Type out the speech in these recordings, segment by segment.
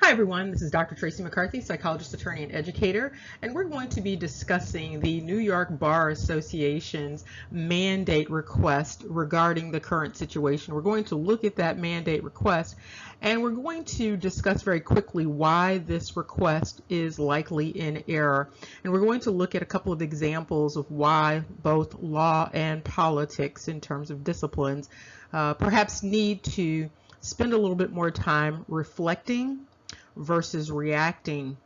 Hi everyone, this is Dr. Tracy McCarthy, psychologist, attorney, and educator, and we're going to be discussing the New York Bar Association's mandate request regarding the current situation. We're going to look at that mandate request, and we're going to discuss very quickly why this request is likely in error. And we're going to look at a couple of examples of why both law and politics, in terms of disciplines, perhaps need to spend a little bit more time reflecting versus reacting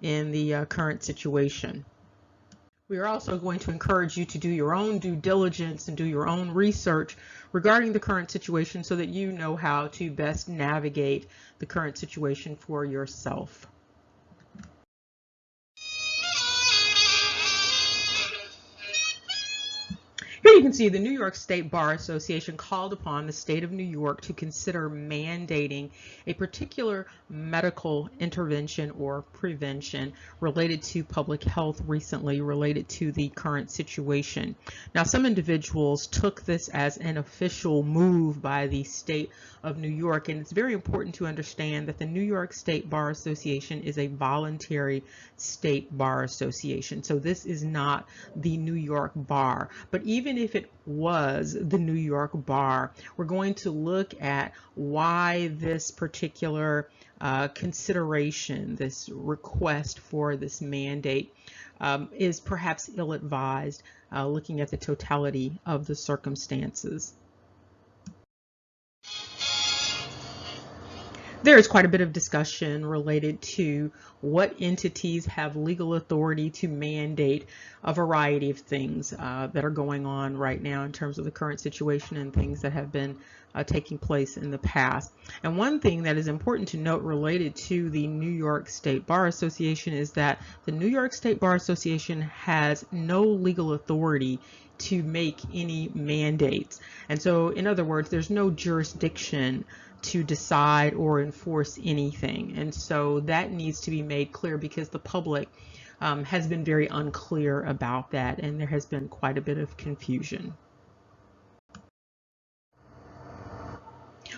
in the current situation. We are also going to encourage you to do your own due diligence and do your own research regarding the current situation so that you know how to best navigate the current situation for yourself. Here you can see the New York State Bar Association called upon the state of New York to consider mandating a particular medical intervention or prevention related to public health recently, related to the current situation. Now, some individuals took this as an official move by the state of New York, and it's very important to understand that the New York State Bar Association is a voluntary state bar association. So this is not the New York Bar. But even if it was the New York Bar, we're going to look at why this particular consideration, this request for this mandate, is perhaps ill-advised, looking at the totality of the circumstances. There is quite a bit of discussion related to what entities have legal authority to mandate a variety of things that are going on right now in terms of the current situation and things that have been taking place in the past. And one thing that is important to note related to the New York State Bar Association is that the New York State Bar Association has no legal authority to make any mandates. And so, in other words, there's no jurisdiction to decide or enforce anything. And so that needs to be made clear because the public has been very unclear about that, and there has been quite a bit of confusion.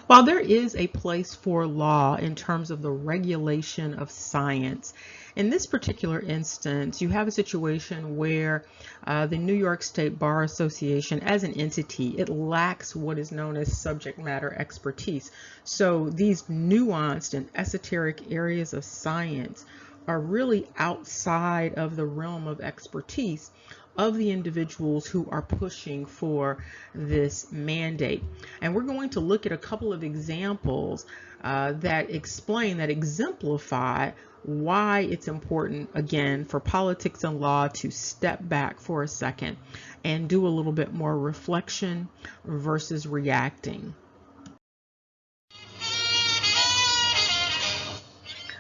While there is a place for law in terms of the regulation of science, in this particular instance, you have a situation where the New York State Bar Association, as an entity, it lacks what is known as subject matter expertise. So these nuanced and esoteric areas of science are really outside of the realm of expertise of the individuals who are pushing for this mandate. And we're going to look at a couple of examples that explain, that exemplify why it's important, again, for politics and law to step back for a second and do a little bit more reflection versus reacting.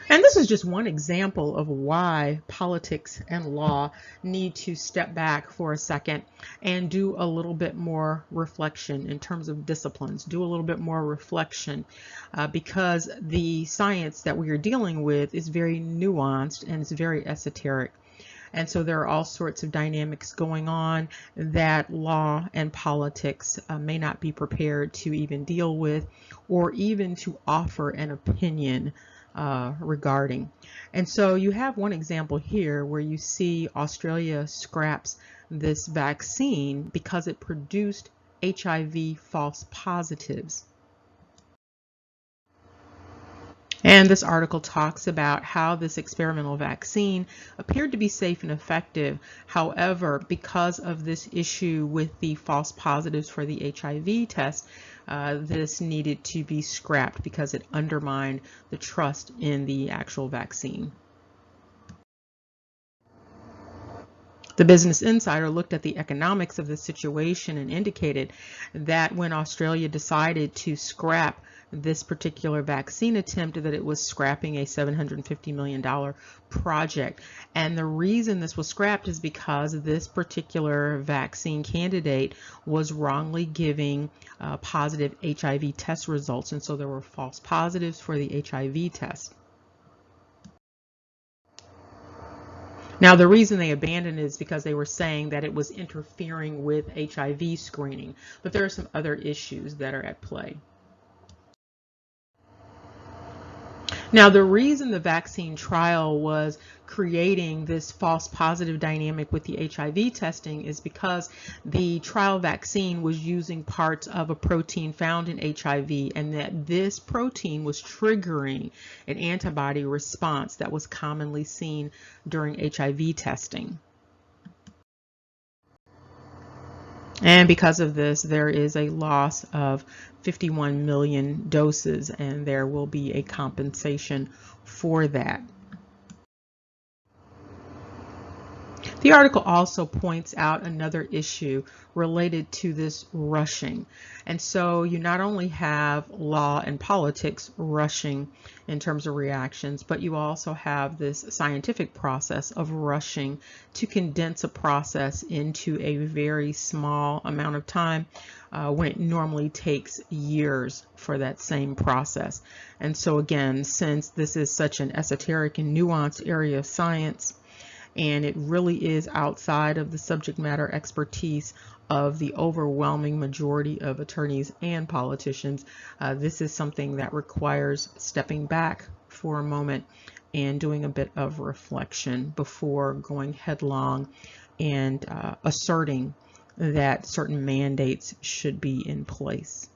And this is just one example of why politics and law need to step back for a second and do a little bit more reflection in terms of disciplines, do a little bit more reflection because the science that we are dealing with is very nuanced and it's very esoteric. And so there are all sorts of dynamics going on that law and politics may not be prepared to even deal with or even to offer an opinion regarding. And so you have one example here where you see Australia scraps this vaccine because it produced HIV false positives. And this article talks about how this experimental vaccine appeared to be safe and effective. However, because of this issue with the false positives for the HIV test, this needed to be scrapped because it undermined the trust in the actual vaccine. The Business Insider looked at the economics of the situation and indicated that when Australia decided to scrap this particular vaccine attempt, that it was scrapping a $750 million project. And the reason this was scrapped is because this particular vaccine candidate was wrongly giving positive HIV test results. And so there were false positives for the HIV test. Now, the reason they abandoned it is because they were saying that it was interfering with HIV screening, but there are some other issues that are at play. Now, the reason the vaccine trial was creating this false positive dynamic with the HIV testing is because the trial vaccine was using parts of a protein found in HIV, and that this protein was triggering an antibody response that was commonly seen during HIV testing. And because of this, there is a loss of 51 million doses, and there will be a compensation for that. The article also points out another issue related to this rushing. And so you not only have law and politics rushing in terms of reactions, but you also have this scientific process of rushing to condense a process into a very small amount of time when it normally takes years for that same process. And so again, since this is such an esoteric and nuanced area of science, and it really is outside of the subject matter expertise of the overwhelming majority of attorneys and politicians, this is something that requires stepping back for a moment and doing a bit of reflection before going headlong and asserting that certain mandates should be in place.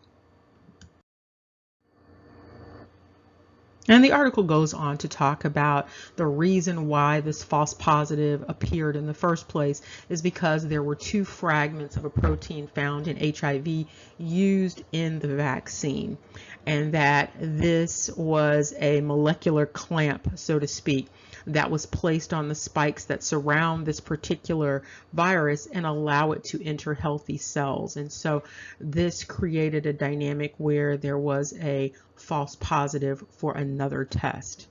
And the article goes on to talk about the reason why this false positive appeared in the first place is because there were two fragments of a protein found in HIV used in the vaccine, and that this was a molecular clamp, so to speak, that was placed on the spikes that surround this particular virus and allow it to enter healthy cells. And so this created a dynamic where there was a false positive for another test.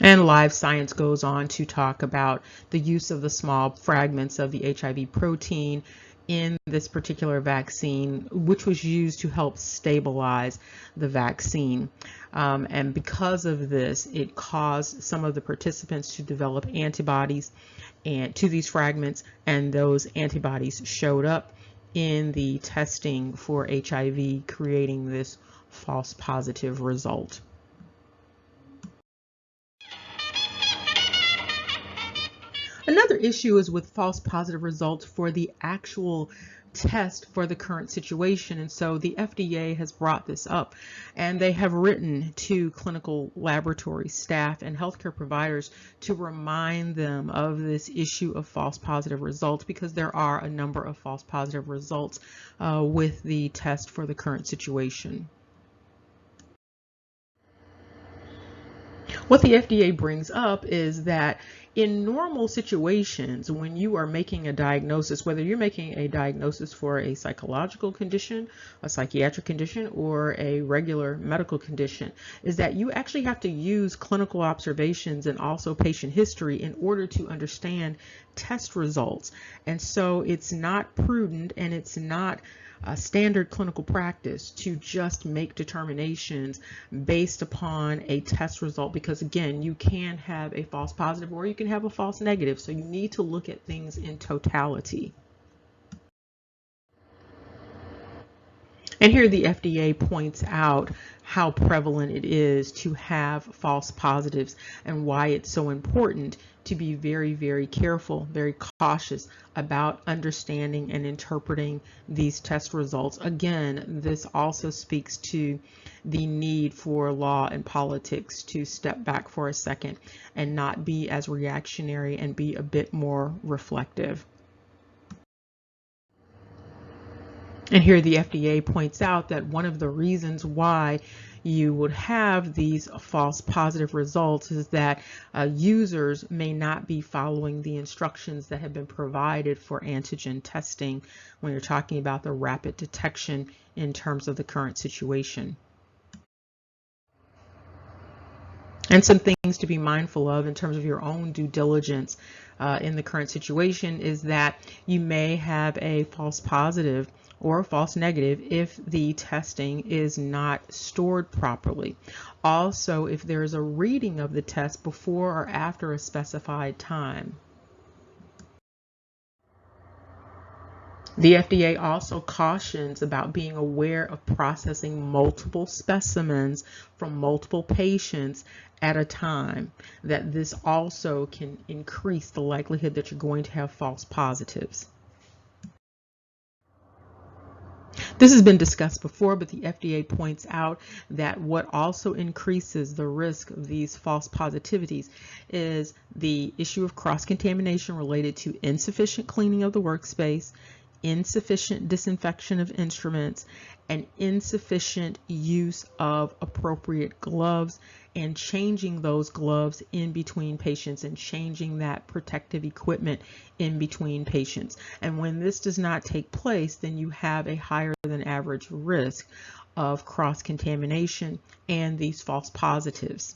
And Live Science goes on to talk about the use of the small fragments of the HIV protein in this particular vaccine, which was used to help stabilize the vaccine. And because of this, it caused some of the participants to develop antibodies to these fragments, and those antibodies showed up in the testing for HIV, creating this false positive result. Another issue is with false positive results for the actual test for the current situation. And so the FDA has brought this up, and they have written to clinical laboratory staff and healthcare providers to remind them of this issue of false positive results, because there are a number of false positive results with the test for the current situation. What the FDA brings up is that in normal situations, when you are making a diagnosis, whether you're making a diagnosis for a psychological condition, a psychiatric condition, or a regular medical condition, is that you actually have to use clinical observations and also patient history in order to understand test results. And so it's not prudent, and it's not a standard clinical practice to just make determinations based upon a test result, because again, you can have a false positive or you can have a false negative. So you need to look at things in totality. And here the FDA points out how prevalent it is to have false positives and why it's so important to be very, very careful, very cautious about understanding and interpreting these test results. Again, this also speaks to the need for law and politics to step back for a second and not be as reactionary and be a bit more reflective. And here the FDA points out that one of the reasons why you would have these false positive results is that users may not be following the instructions that have been provided for antigen testing when you're talking about the rapid detection in terms of the current situation. And some things to be mindful of in terms of your own due diligence in the current situation is that you may have a false positive or a false negative if the testing is not stored properly. Also, if there is a reading of the test before or after a specified time. The FDA also cautions about being aware of processing multiple specimens from multiple patients at a time, that this also can increase the likelihood that you're going to have false positives. This has been discussed before, but the FDA points out that what also increases the risk of these false positivities is the issue of cross-contamination related to insufficient cleaning of the workspace, insufficient disinfection of instruments, and insufficient use of appropriate gloves, and changing those gloves in between patients and changing that protective equipment in between patients. And when this does not take place, then you have a higher than average risk of cross-contamination and these false positives.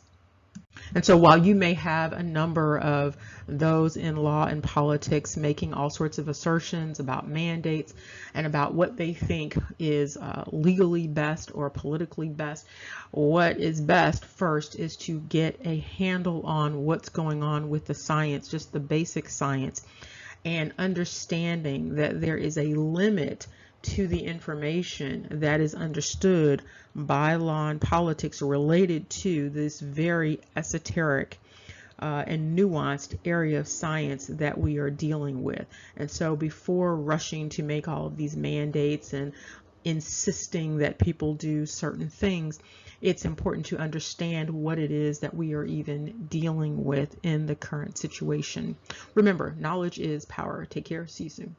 And so while you may have a number of those in law and politics making all sorts of assertions about mandates and about what they think is legally best or politically best, what is best first is to get a handle on what's going on with the science, just the basic science, and understanding that there is a limit to the information that is understood by law and politics related to this very esoteric and nuanced area of science that we are dealing with. And so before rushing to make all of these mandates and insisting that people do certain things, it's important to understand what it is that we are even dealing with in the current situation. Remember, knowledge is power. Take care. See you soon.